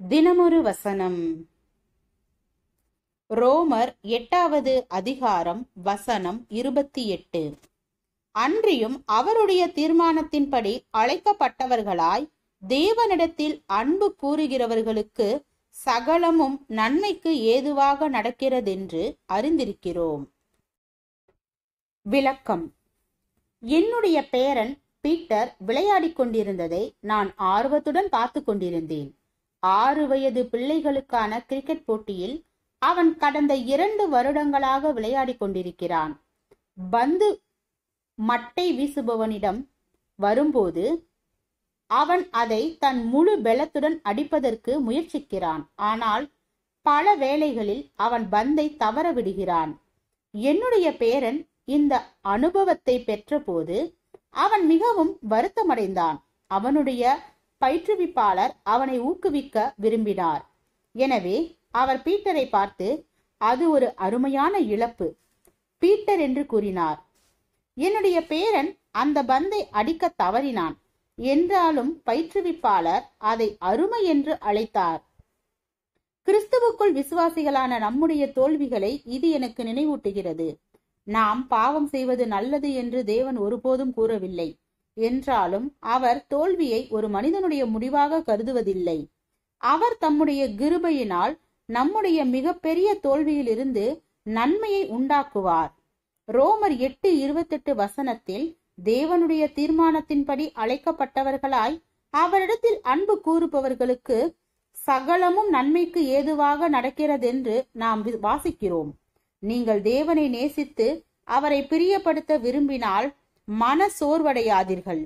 தினமொரு வசனம். ரோமர் 8வது அதிகாரம் வசனம் 28. அன்றியும் அவருடைய தீர்மானத்தின்படி அழைக்கப்பட்டவர்களாய் தேவனிடத்தில் அன்பு கூறுகிறவர்களுக்கு சகலமும் நன்மைக்கு ஏதுவாக நடக்கிறதென்று அறிந்திருக்கிறோம். விளக்கம். என்னுடைய பேரன் பீட்டர் விளையாடிக் கொண்டிருந்ததை நான் ஆர்வத்துடன் பார்த்து கொண்டிருந்தேன். 6 வயது பிள்ளைகளுக்கான கிரிக்கெட் போட்டியில் அவன் கடந்த 2 வருடங்களாக விளையாடி கொண்டிருக்கிறான். பந்து மட்டை வீசுபவனிடம் வரும்போது அவன் அதை தன் முழு பலத்துடன் அடிப்பதற்கு முயற்சிக்கிறான். ஆனால் பல வேளைகளில் அவன் பந்தை தவற விடுகிறான். என்னுடைய பேரன் இந்த அனுபவத்தை பெற்றபோது அவன் மிகவும் வருத்தமடைந்தான். அவனுடைய பயிற்றுவிப்பாளர் அவனை ஊக்குவிக்க விரும்பினார். எனவே அவர் பீட்டரை பார்த்து, அது ஒரு அருமையான இழப்பு பீட்டர் என்று கூறினார். என்னுடைய பேரன் அந்த பந்தை அடிக்க தவறினான். என்றாலும் பயிற்றுவிப்பாளர் அதை அருமை என்று அழைத்தார். கிறிஸ்துவுக்குள் விசுவாசிகளான நம்முடைய தோல்விகளை இது எனக்கு நினைவூட்டுகிறது. நாம் பாவம் செய்வது நல்லது என்று தேவன் ஒருபோதும் கூறவில்லை. என்றாலும் அவர் தோல்வியை ஒரு மனிதனுடைய முடிவாக கருதுவதில்லை. அவர் தம்முடைய கிருபையினால் நம்முடைய மிகப்பெரிய தோல்வியிலிருந்து நன்மையை உண்டாக்குவார். ரோமர் 8:28 வசனத்தில் தேவனுடைய தீர்மானத்தின்படி அழைக்கப்பட்டவர்களாய் அவரிடத்தில் அன்பு கூறுபவர்களுக்கு சகலமும் நன்மைக்கு ஏதுவாக நடக்கிறதென்று நாம் வாசிக்கிறோம். நீங்கள் தேவனை நேசித்து அவரை பிரியப்படுத்த விரும்பினால் மன சோர்வடையாதீர்கள்.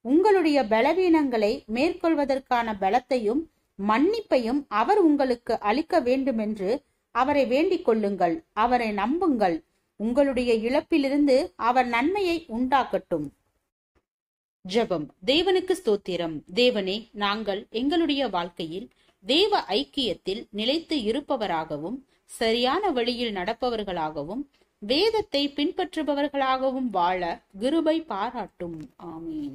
உங்களுடைய பலவீனங்களை மேற்கொள்வதற்கான பலத்தையும் மன்னிப்பையும் அவர் உங்களுக்கு அளிக்க வேண்டுமென்று அவரை வேண்டிக் கொள்ளுங்கள். அவரை நம்புங்கள். உங்களுடைய இழப்பிலிருந்து அவர் நன்மையை உண்டாக்கட்டும். ஜெபம். தேவனுக்கு ஸ்தோத்திரம். தேவனே, நாங்கள் எங்களுடைய வாழ்க்கையில் தேவ ஐக்கியத்தில் நிலைத்து இருப்பவராகவும் சரியான வழியில் நடப்பவர்களாகவும் வேதத்தை பின்பற்றுபவர்களாகவும் வாழ கிருபை பாராட்டும். ஆமீன்.